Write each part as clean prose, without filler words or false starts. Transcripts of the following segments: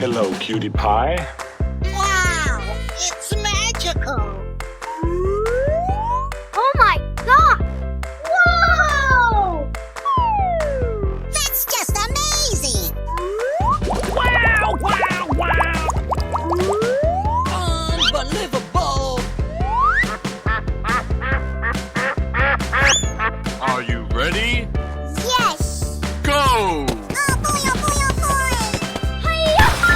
Hello, cutie pie. Wow, it's magical. Oh my God! Whoa! That's just amazing. Wow, wow, wow! Unbelievable! Are you ready? Yes. Go! Oh boy, oh boy, oh boy. Hi-ya! Oh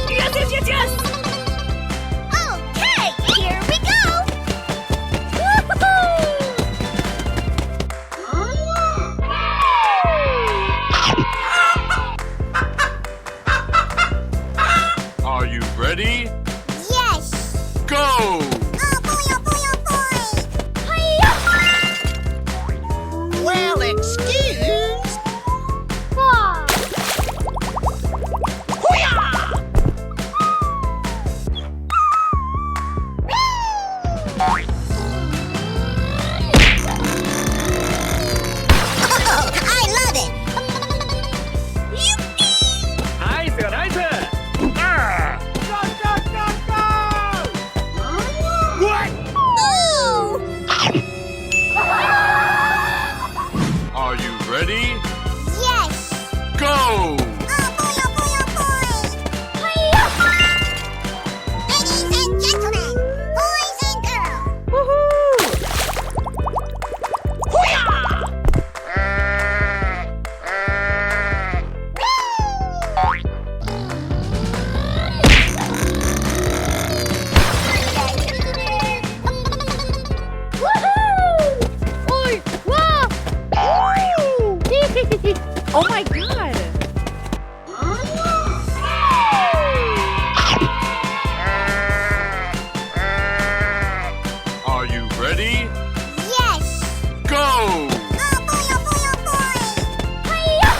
Yes, yes, yes, yes! Okay, here we go. Are you ready? Yes. Go! Oh boy, oh boy, oh boy. Hi-ya! Well, excuse. Wow. Oh, I love it. Nice, nice! Ah! What? Ooh. Are you ready? Yes. Go! Oh boy, oh boy, oh boy. Hi-ya! Ladies and gentlemen, boys and girls. Oi, wow! Oh my God! Are you ready? Yes. Go! Oh boy, oh boy, oh boy. Hi-ya!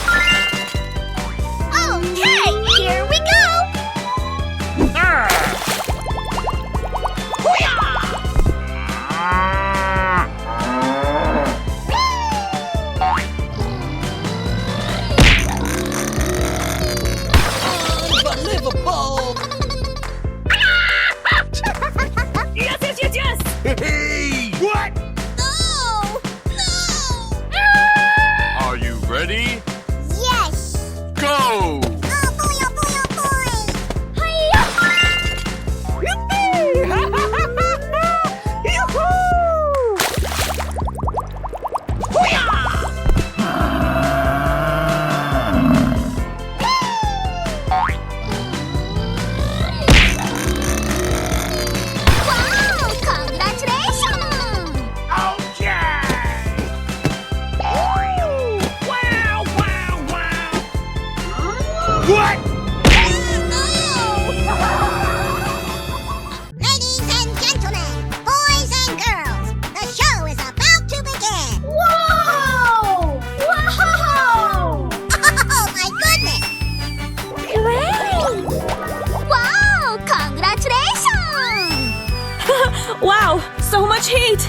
Okay, here we go. Unbelievable! Yes, yes, yes, yes! Hey! What? No! No! Are you ready? Yes. Go! Oh boy, oh boy, oh boy. Hi-ya! Wow! Congratulations! Okay! Wow, wow, wow! What? Ladies and gentlemen, boys and girls, the show is about to begin. Whoa! Whoa! Oh my goodness! Wow! Congratulations! Wow, so much heat!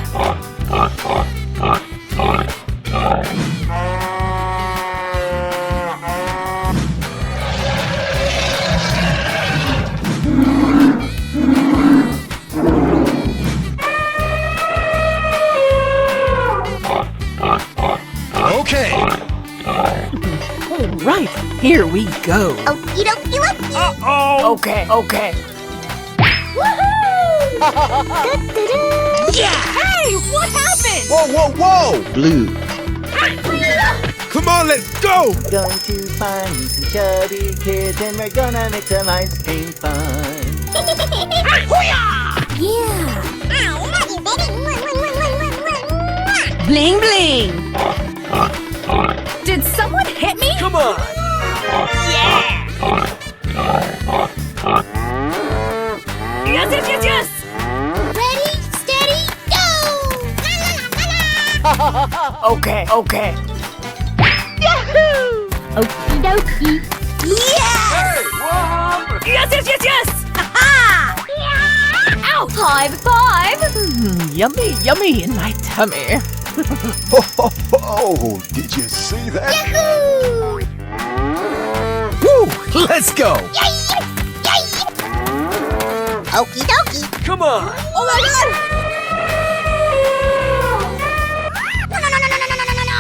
Okay. All right, here we go. Okie dokie dokie. Uh-oh! Okay, okay. Woohoo! Yeah! Hey, what happened? Whoa, whoa, whoa! Blue. Come on, let's go! Going to find me some chubby kids and we're gonna make some ice cream fun. Yeah. I love you, baby. Bling, bling! Did someone hit me? Come on! Yeah! Yes, yes, yes, yes! Ready, steady, go! La, la, la, la, la. Okay, okay. Yahoo! Okie dokie. Yes! Yes, yes, yes, yes! Ha! Ow! High five! Yummy, yummy in my tummy. Oh, did you see that? Yahoo! Woo! Let's go! Yay! Yay! Okie dokie. Come on. Oh my god! No, no, no, no, no, no, no, no, no!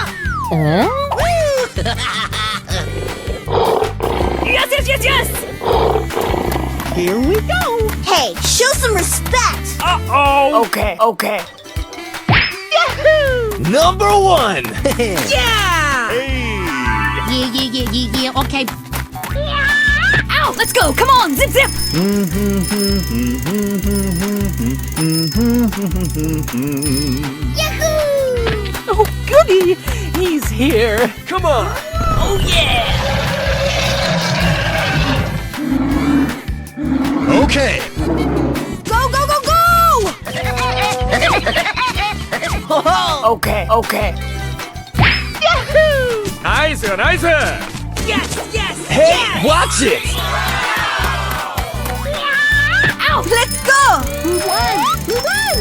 Yes, yes, yes, yes! Here we go. Hey, show some respect! Uh-oh. Okay, okay. Number one! Yeah! Yeah, okay. Ow! Let's go! Come on! Zip, zip! Yahoo! Oh, goody. He's here. Come on. Oh, yeah! Okay. Go, go, go, go! Okay, okay. Nice, nice. Yes, yes! Hey, watch it! Ow! Let's go! We won! We won!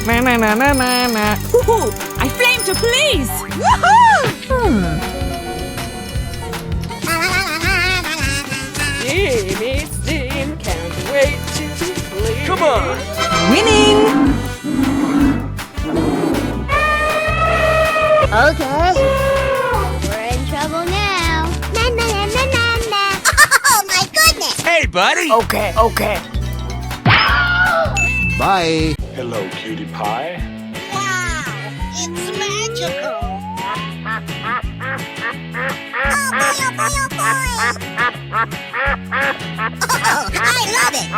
Na na na na na na. Woohoo! I flame to please! Team eats team. Can't wait to be played. Come on. Winning! Okay. We're in trouble now. Na, na, na, na, na, na. Oh, my goodness! Hey, buddy. Okay, okay. Bye. Hello, cutie pie. Wow! It's magical! Oh boy, oh boy, oh boy! Oh, I love it!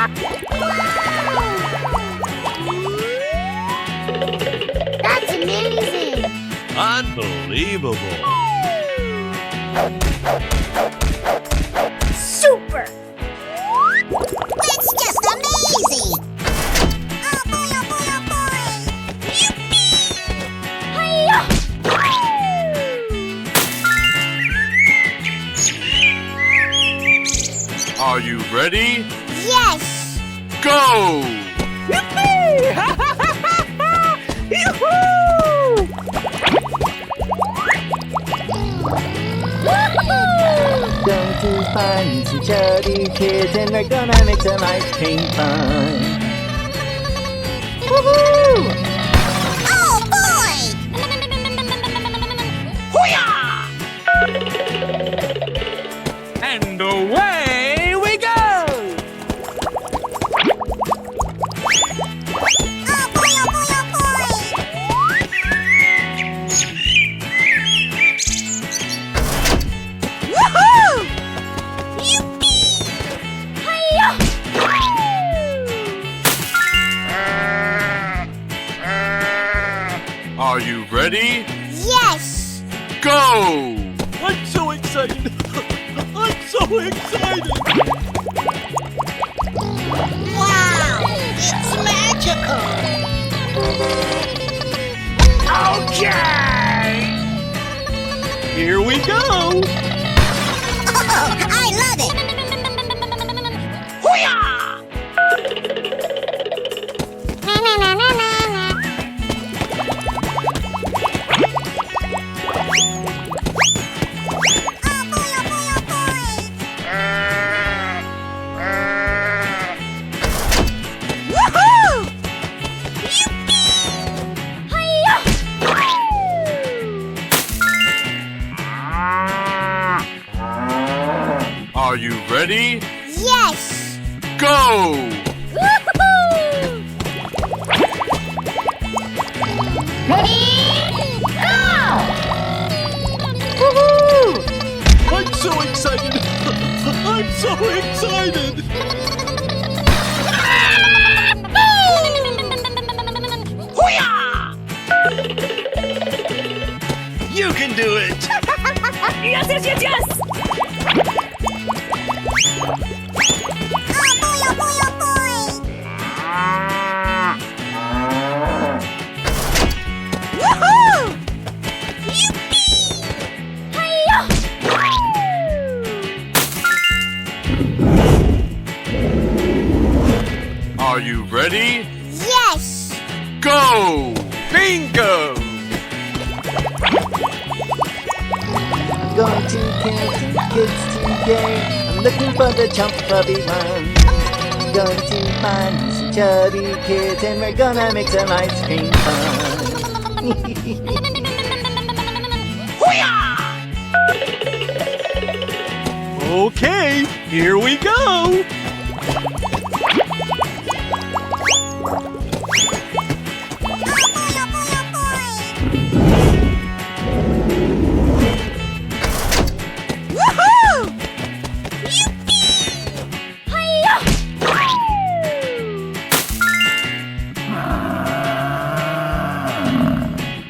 That's amazing! Unbelievable. Super! It's just amazing! Oh boy, oh boy, oh boy! Yippee! Hi-ya! Are you ready? Yes! Go! Going to find some chubby kids and we're gonna make some ice cream fun. Woohoo! Oh boy! And away we go. Oh boy, oh boy, oh boy! Woohoo! Yippee! Hi-ya! Are you ready? Yes! Go! I'm so excited. I'm so excited. Wow! It's magical! Okay. Here we go. Oh, I love it! Na, na, na, na, na, na. Oh boy, oh boy, oh boy! Woohoo! Yippee! Hi-ya! Are you ready? Yes! Go! Woohoo! Ready? Go! Woohoo! I'm so excited. I'm so excited. You can do it. Yes, yes, yes, yes! Oh boy, oh boy, oh boy! Woohoo! Yippee! Hi-ya! Are you ready? Yes! Go! Bingo! Going to Canton Kids today. I'm looking for the chump puppy one. Going to find some chubby kids and we're gonna make some ice cream fun. Okay, here we go!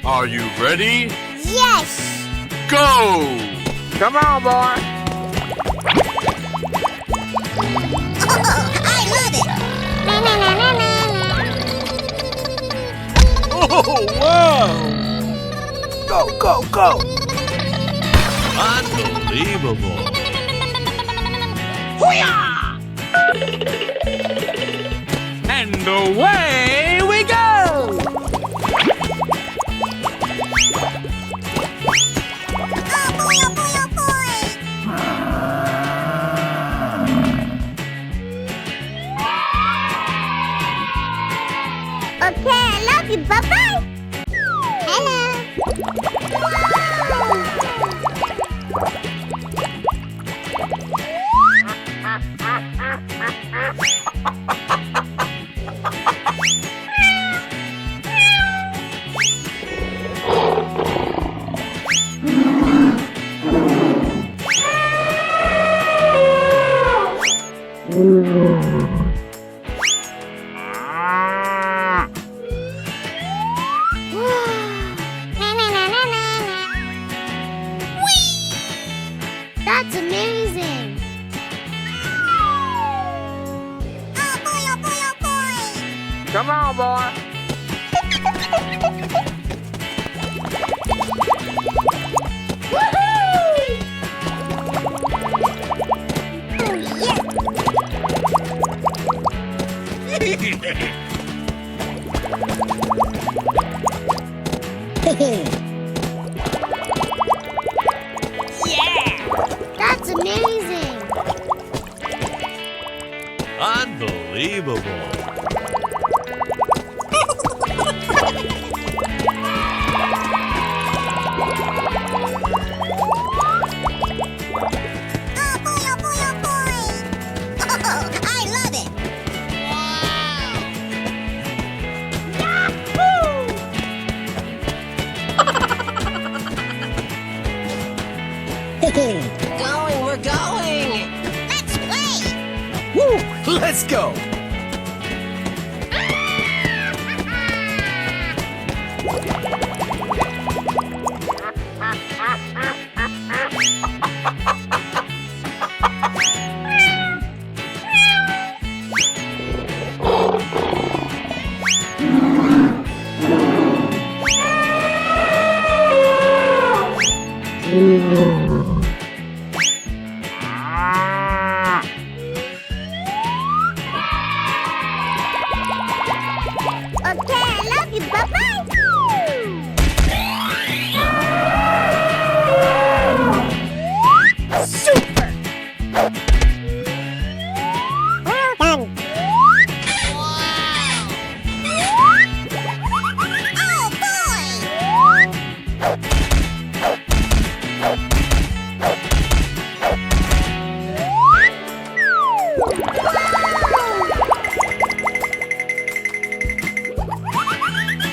Are you ready? Yes! Go! Come on, boy. I love it! Oh, wow! Go, go, go. Unbelievable! And away we go! Okay, I love you. Bye-bye. Hello. That's amazing! Oh boy, oh boy, oh boy! Come on, boy. That's amazing! Unbelievable! Oh boy, oh boy, oh boy! Oh, I love it! Going, we're going. Let's play! Woo! Let's go! Okay, I love you. Bye-bye! Super! Well done! Oh boy!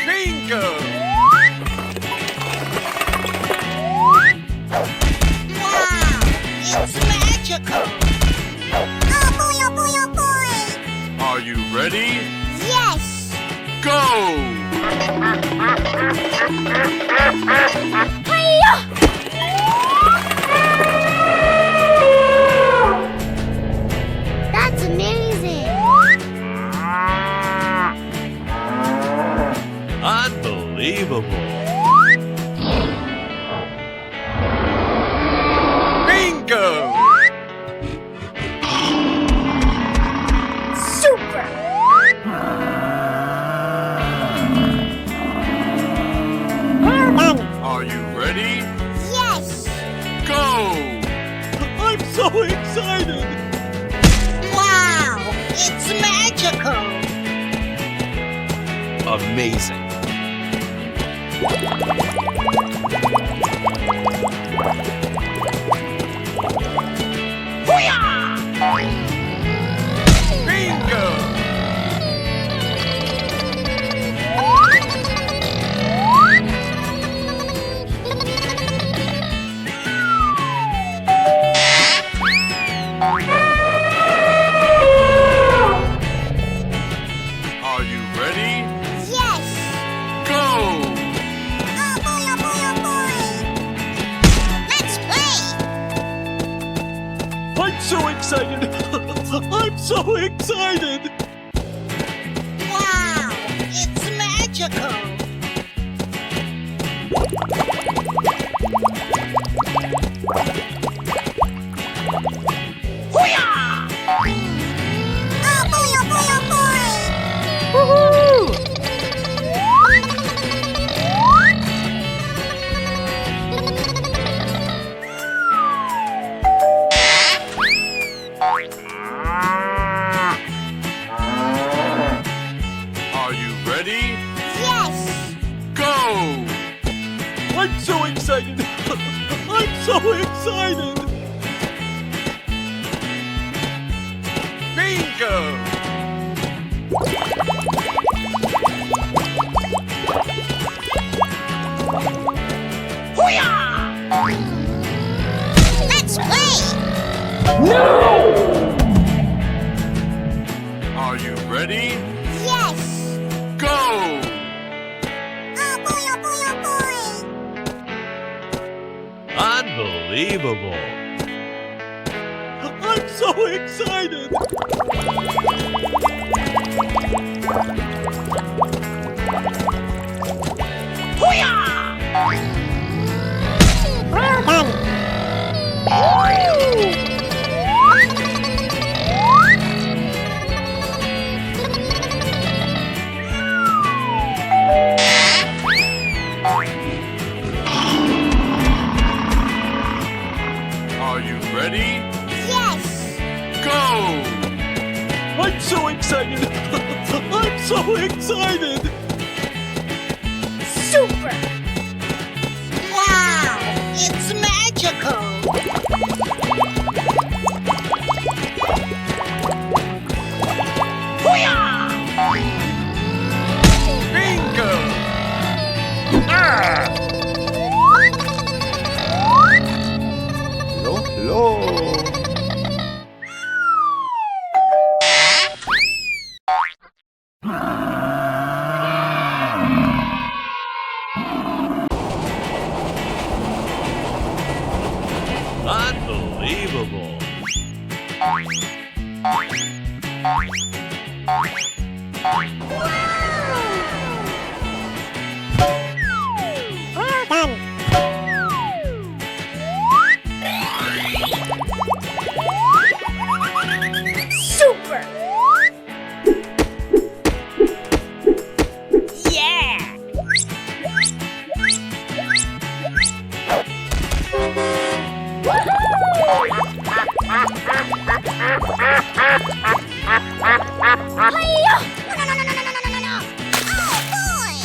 Bingo! Wow! It's magical! Oh boy, oh boy, oh boy! Are you ready? Yes! Go! That's amazing! Unbelievable! Bingo! Super! so excited! Wow! It's magical! Amazing. Bingo! Are you ready? Yes! Go! Oh boy, oh boy, oh boy! Let's play! I'm so excited! I'm so excited! Wow! It's magical! Oh boy, oh boy, oh boy! Are you ready? Yes! Go! I'm so excited! I'm so excited! Bingo! Let's play! Are you ready? Yes! Go! Oh boy, oh boy, oh boy! Unbelievable. I'm so excited! Are you ready? Yes! Go! I'm so excited! I'm so excited! Super! Wow! It's magical! Bingo! Hello, hello. Unbelievable. Super! Yeah! Hi-ya! No, no, no, no, no, no, no, no, no! Oh, boy!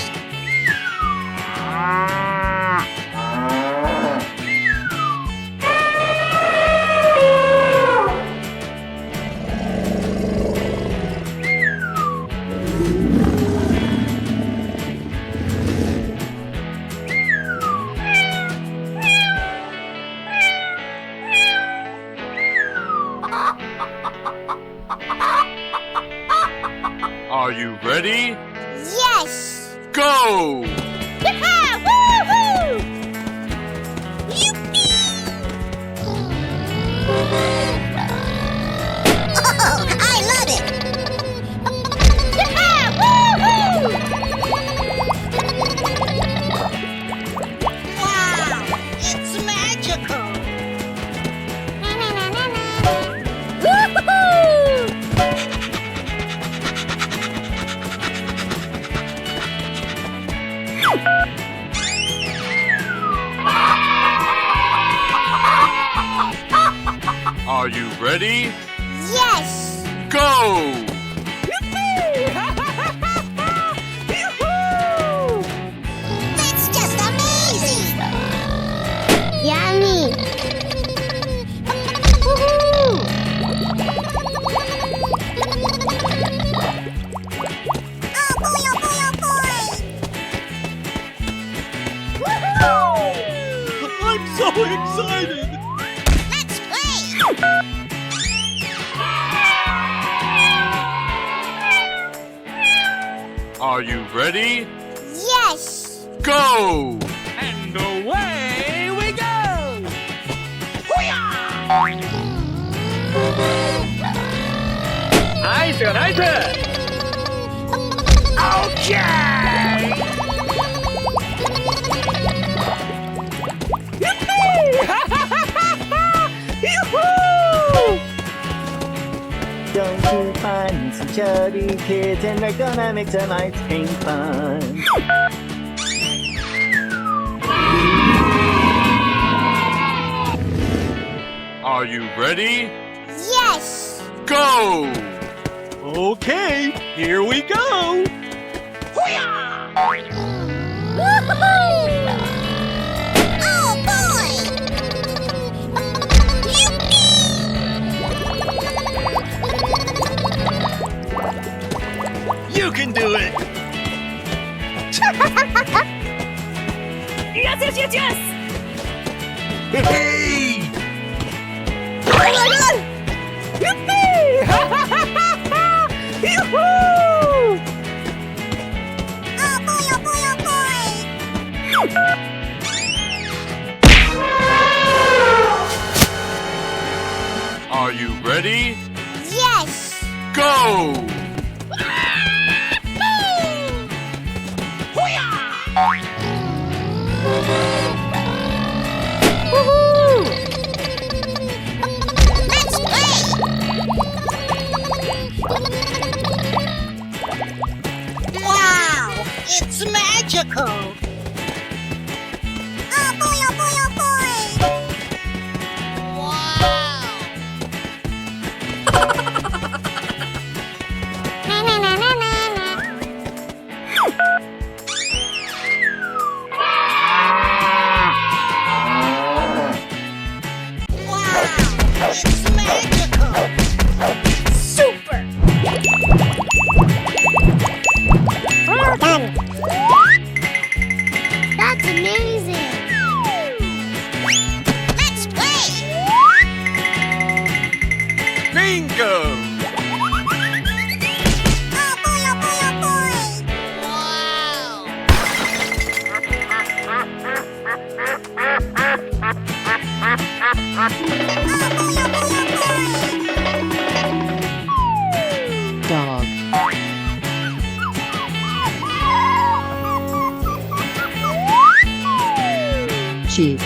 Are you ready? Yes! Go! Yeehaw! Woo-hoo! Yippee! Oh, I love it! Yeehaw! Woo-hoo! Wow! It's magical! Woo-hoo! Are you ready? Yes! Go! That's just amazing! Yummy! Woohoo! Oh boy, oh boy, oh boy! Woohoo! I'm so excited! Let's play! Are you ready? Yes! Go! And away we go! Nice, nice! Okay! Going to find some chubby kids and we're gonna make some ice cream fun. Are you ready? Yes! Go! Okay, here we go! Oh boy! You can do it! Yes, yes, yes, yes! Hey! Oh boy, oh boy, oh boy! Are you ready? Yes! Go! Let's play! Wow! It's magical! Oh boy, oh boy, oh boy! Wow! Na na na na na na. Wow! It's magical! Super! That's amazing! Let's play! Bingo! Oh boy, oh boy, oh boy! Wow! Oh boy, oh boy, oh boy! Dog. Sheep.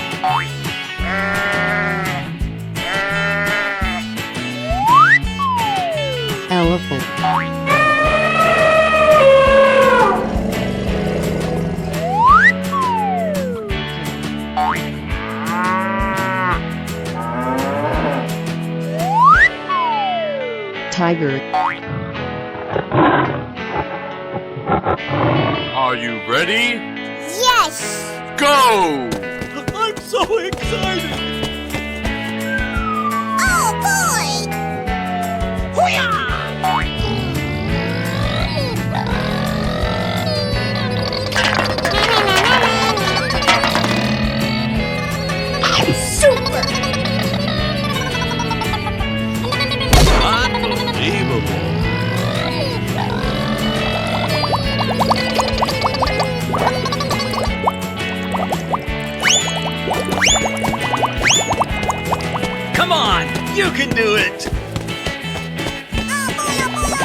Elephant. Tiger. Are you ready? Yes! Go! I'm so excited! Oh boy! Super! Unbelievable! Come on, you can do it! Oh boy, oh boy, oh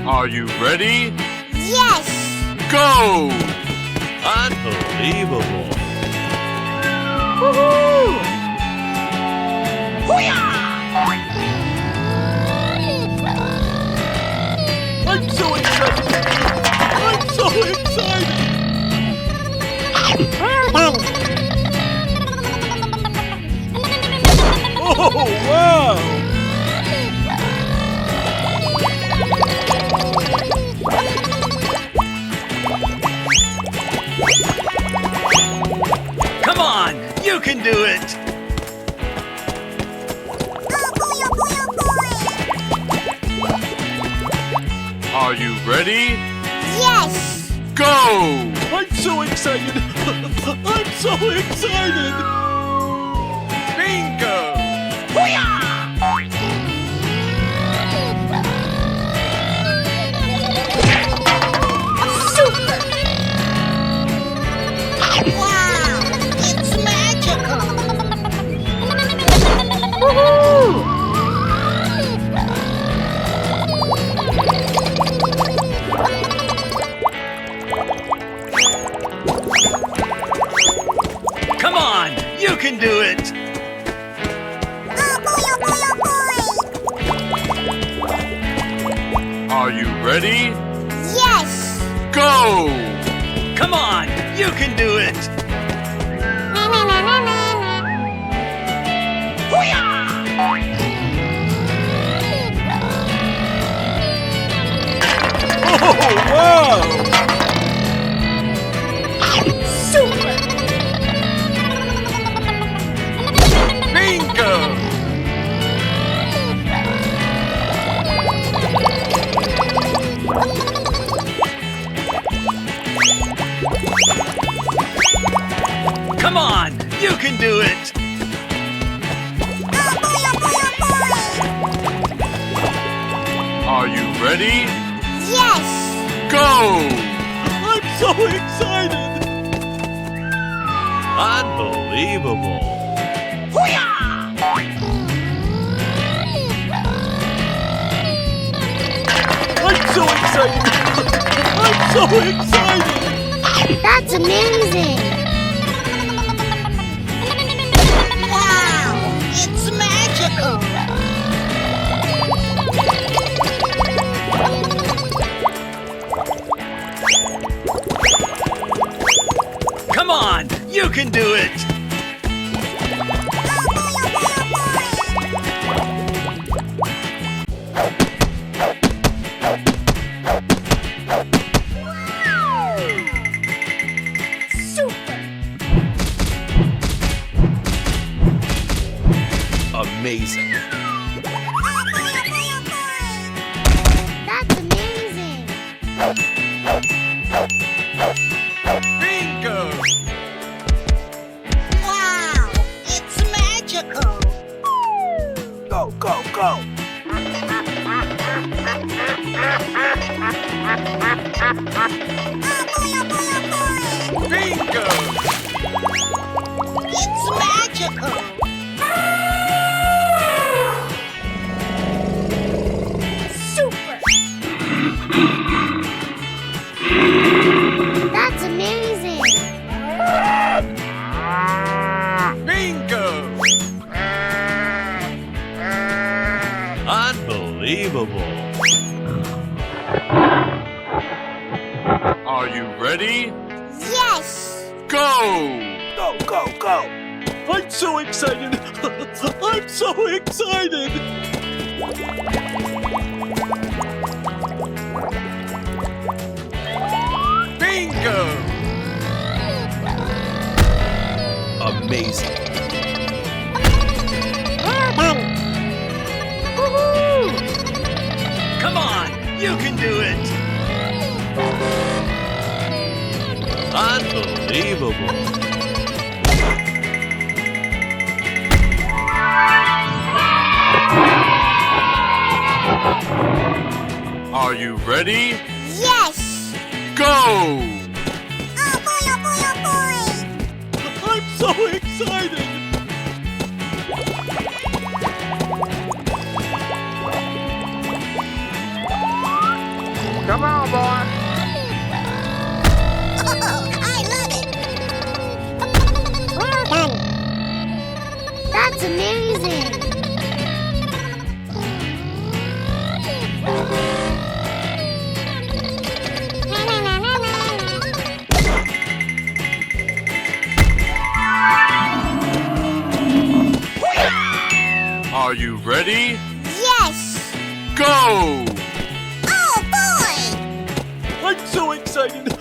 boy! Are you ready? Yes! Go! Unbelievable! I'm so excited! I'm so excited! You can do it! Oh boy, oh boy, oh boy! Are you ready? Yes! Go! I'm so excited! I'm so excited! Bingo! Super! Wow! It's magical! Come on! You can do it! Oh boy, oh boy, oh boy! Are you ready? Yes! Go! Come on! You can do it! Na na na na na na. Oh, wow! Super! Bingo! Come on! You can do it! Oh boy, oh boy, oh boy! Are you ready? Yes! Go! I'm so excited! Unbelievable! I'm so excited! I'm so excited! That's amazing! Wow! It's magical! Come on! You can do it! Amazing! That's amazing! Bingo! Wow! It's magical! Go, go, go! Bingo! It's magical! Super! That's amazing! Bingo! Unbelievable! Are you ready? Yes! Go! Go, go, go! I'm so excited! I'm so excited! Bingo! Amazing! Come on! You can do it! Unbelievable! Are you ready? Yes! Go! Oh boy, oh boy, oh boy! I'm so excited! Come on, boy. Oh, I love it! That's amazing! Are you ready? Yes! Go! Oh boy! I'm so excited!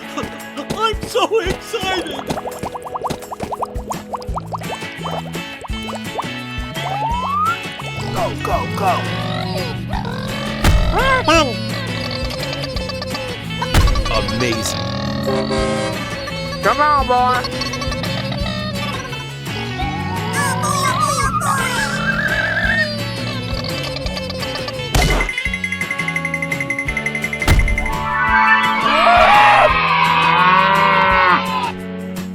I'm so excited! go! Amazing. Come on, boy.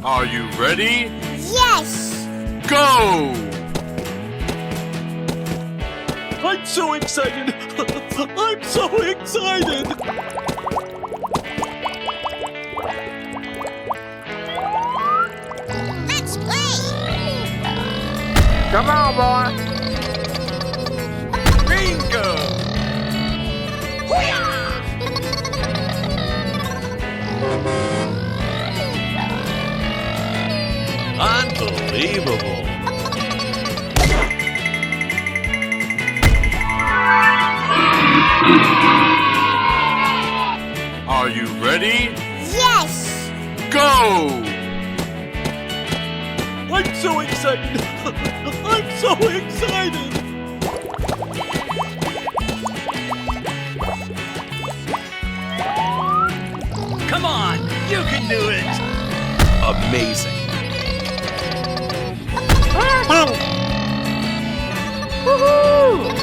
Are you ready? Yes! Go! I'm so excited! I'm so excited! Let's play! Come on, boy. Bingo! Unbelievable! Are you ready? Yes! Go! I'm so excited! I'm so excited! Come on, you can do it. Amazing. Woohoo!